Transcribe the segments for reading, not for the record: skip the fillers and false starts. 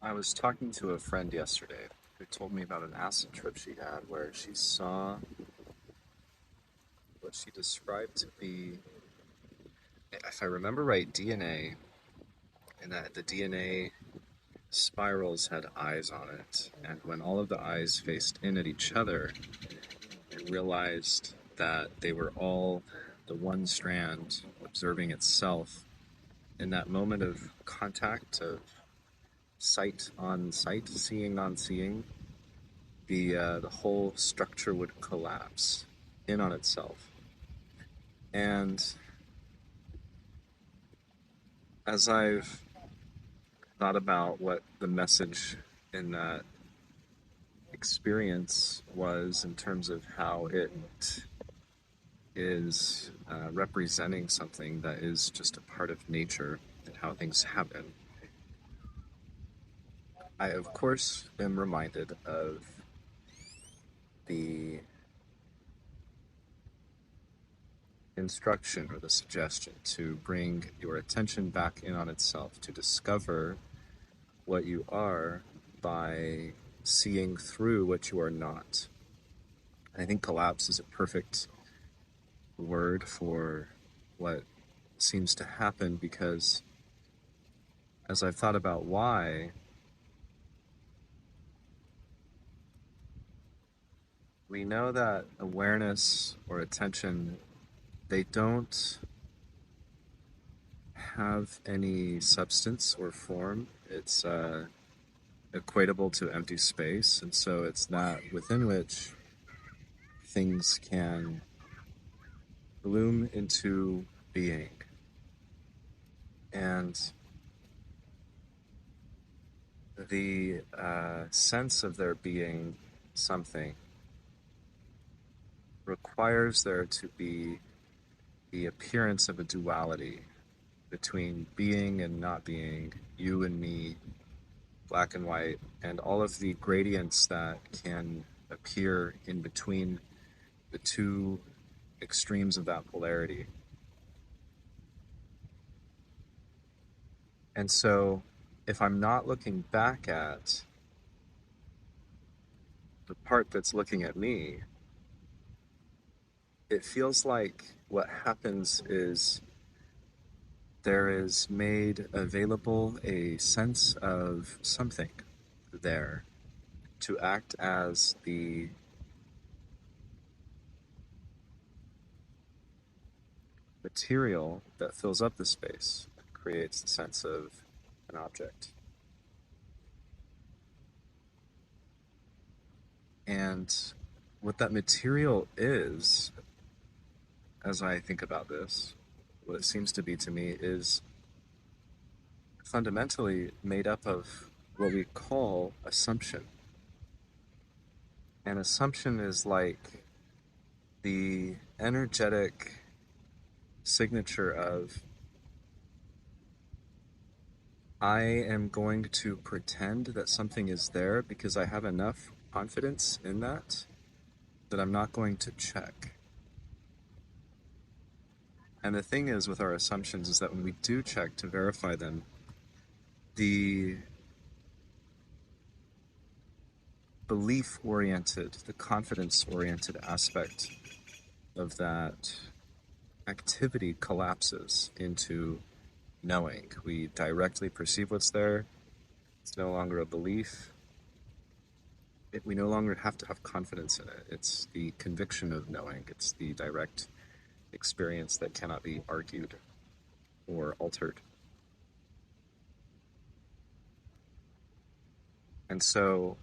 I was talking to a friend yesterday who told me about an acid trip she had where she saw what she described to be, if I remember right, DNA, and that the DNA spirals had eyes on it. And when all of the eyes faced in at each other, it realized that they were all the one strand observing itself in that moment of contact, of sight on sight, seeing on seeing. The whole structure would collapse in on itself. And as I've thought about what the message in that experience was in terms of how it is representing something that is just a part of nature and how things happen, I of course am reminded of the instruction or the suggestion to bring your attention back in on itself, to discover what you are by seeing through what you are not. I think collapse is a perfect word for what seems to happen because as I've thought about why, we know that awareness or attention, they don't have any substance or form. It's equatable to empty space, and so it's that within which things can bloom into being. And the sense of there being something requires there to be the appearance of a duality between being and not being, you and me, black and white, and all of the gradients that can appear in between the two extremes of that polarity. And so, if I'm not looking back at the part that's looking at me, it feels like what happens is there is made available a sense of something there to act as the material that fills up the space and creates the sense of an object. And what that material is, as I think about this, what it seems to be to me is fundamentally made up of what we call assumption. And assumption is like the energetic signature of I am going to pretend that something is there because I have enough confidence in that I'm not going to check. And the thing is with our assumptions is that when we do check to verify them, the belief oriented, the confidence oriented aspect of that activity collapses into knowing. We directly perceive what's there. It's no longer a belief. We no longer have to have confidence in it. It's the conviction of knowing. It's the direct experience that cannot be argued or altered. And so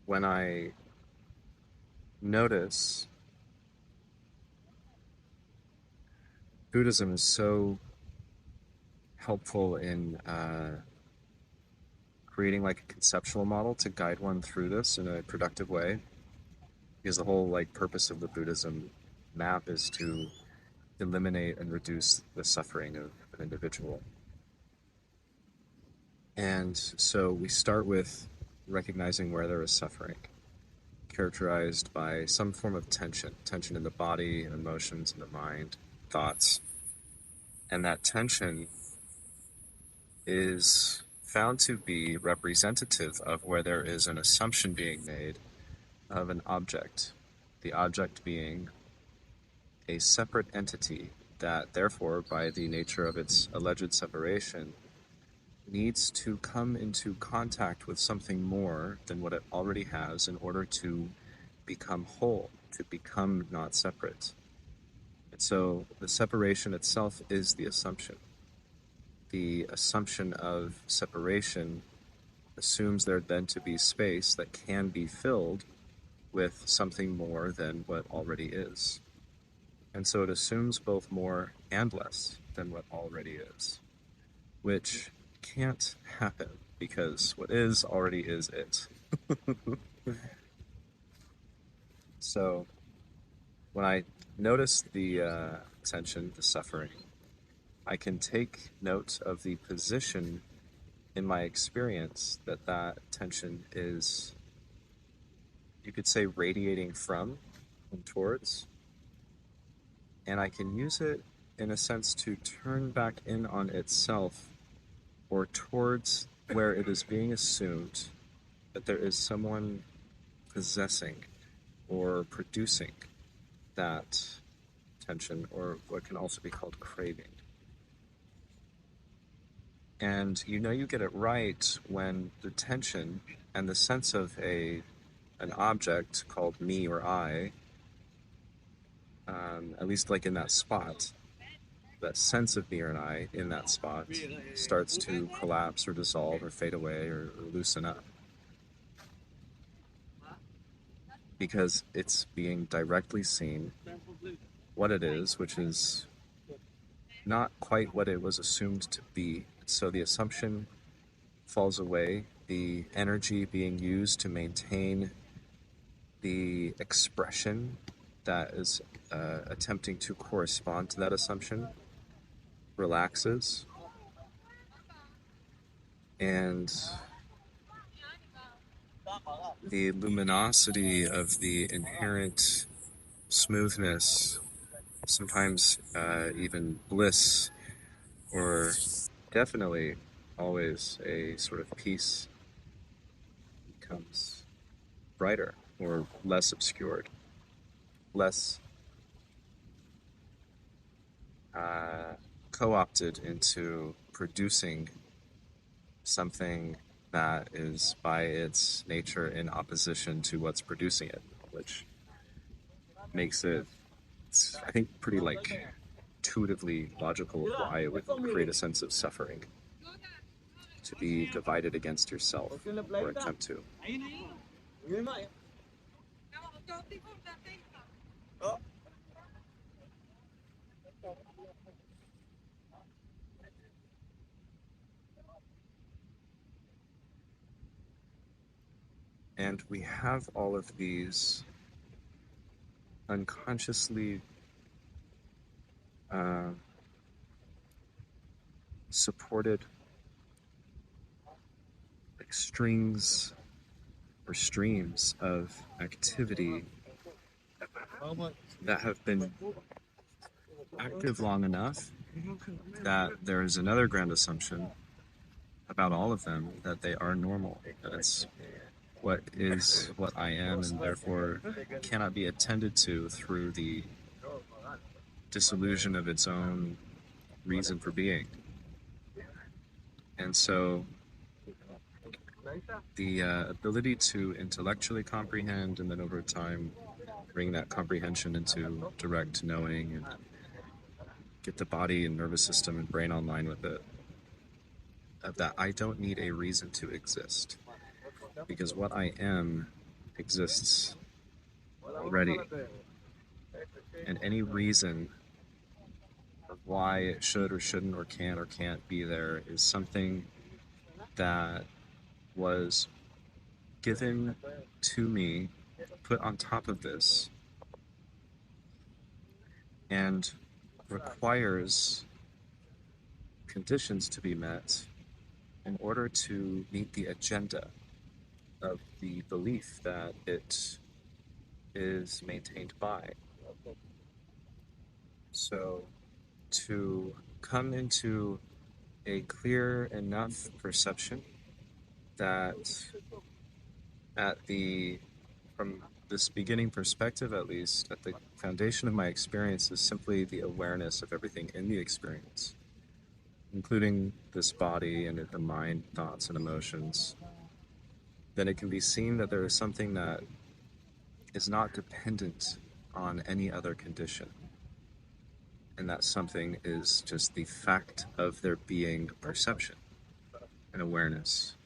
when I notice Buddhism is so helpful in creating like a conceptual model to guide one through this in a productive way, because the whole like purpose of the Buddhism map is to eliminate and reduce the suffering of an individual. And so we start with recognizing where there is suffering, characterized by some form of tension, tension in the body, emotions in the mind, thoughts. And that tension is found to be representative of where there is an assumption being made of an object, the object being a separate entity that, therefore, by the nature of its alleged separation, needs to come into contact with something more than what it already has in order to become whole, to become not separate. And so the separation itself is the assumption. The assumption of separation assumes there then to be space that can be filled with something more than what already is. And so it assumes both more and less than what already is, which can't happen because what is already is it. So when I notice the tension, the suffering, I can take note of the position in my experience that that tension is, you could say, radiating from and towards, and I can use it in a sense to turn back in on itself or towards where it is being assumed that there is someone possessing or producing that tension, or what can also be called craving. And you know you get it right when the tension and the sense of an object called me or I, at least like in that spot, that sense of me or I in that spot starts to collapse or dissolve or fade away or loosen up. Because it's being directly seen what it is, which is not quite what it was assumed to be. So the assumption falls away, the energy being used to maintain the expression that is attempting to correspond to that assumption relaxes, and the luminosity of the inherent smoothness, sometimes even bliss, or definitely always a sort of peace, becomes brighter or less obscured, less uh, co-opted into producing something that is by its nature in opposition to what's producing it, which makes it, I think, pretty like intuitively logical of why it would create a sense of suffering to be divided against yourself or attempt to. And we have all of these unconsciously uh, supported like strings or streams of activity that have been active long enough that there is another grand assumption about all of them, that they are normal. That's what is what I am, and therefore cannot be attended to through the disillusion of its own reason for being. And so the ability to intellectually comprehend and then over time bring that comprehension into direct knowing and get the body and nervous system and brain online with it, of that I don't need a reason to exist, because what I am exists already, and any reason of why it should or shouldn't or can or can't be there is something that was given to me, put on top of this, and requires conditions to be met in order to meet the agenda of the belief that it is maintained by. So to come into a clear enough perception that at the from this beginning perspective, at least at the foundation of my experience, is simply the awareness of everything in the experience, including this body and the mind, thoughts, and emotions. Then it can be seen that there is something that is not dependent on any other condition, and that something is just the fact of there being perception and awareness.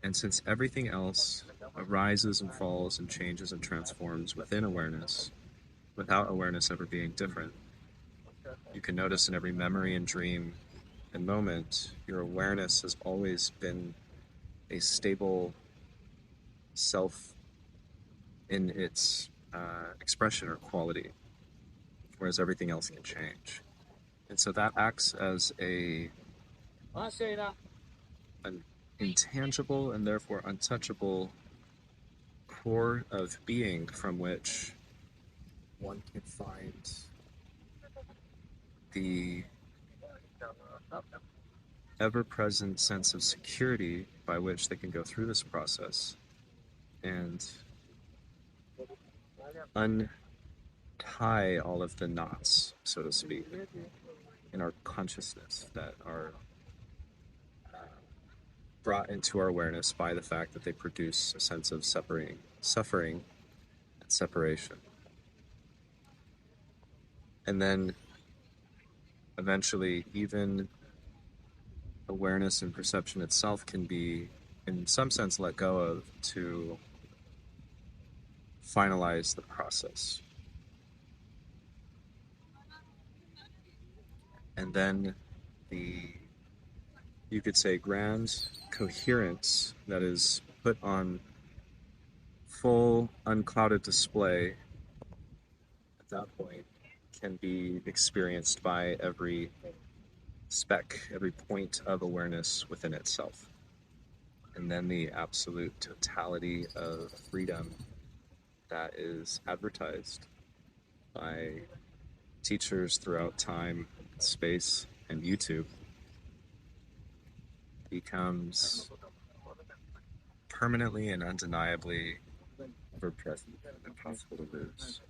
And since everything else arises and falls and changes and transforms within awareness, without awareness ever being different, you can notice in every memory and dream and moment, your awareness has always been a stable self in its expression or quality, whereas everything else can change. And so that acts as an intangible and therefore untouchable core of being from which one can find the ever-present sense of security by which they can go through this process and untie all of the knots, so to speak, in our consciousness that are brought into our awareness by the fact that they produce a sense of suffering, and separation. And then eventually, even awareness and perception itself can be, in some sense, let go of to finalize the process. And then the, you could say, grand coherence that is put on full unclouded display at that point can be experienced by every speck, every point of awareness within itself. And then the absolute totality of freedom that is advertised by teachers throughout time, space, and YouTube becomes permanently and undeniably ever present and impossible to lose.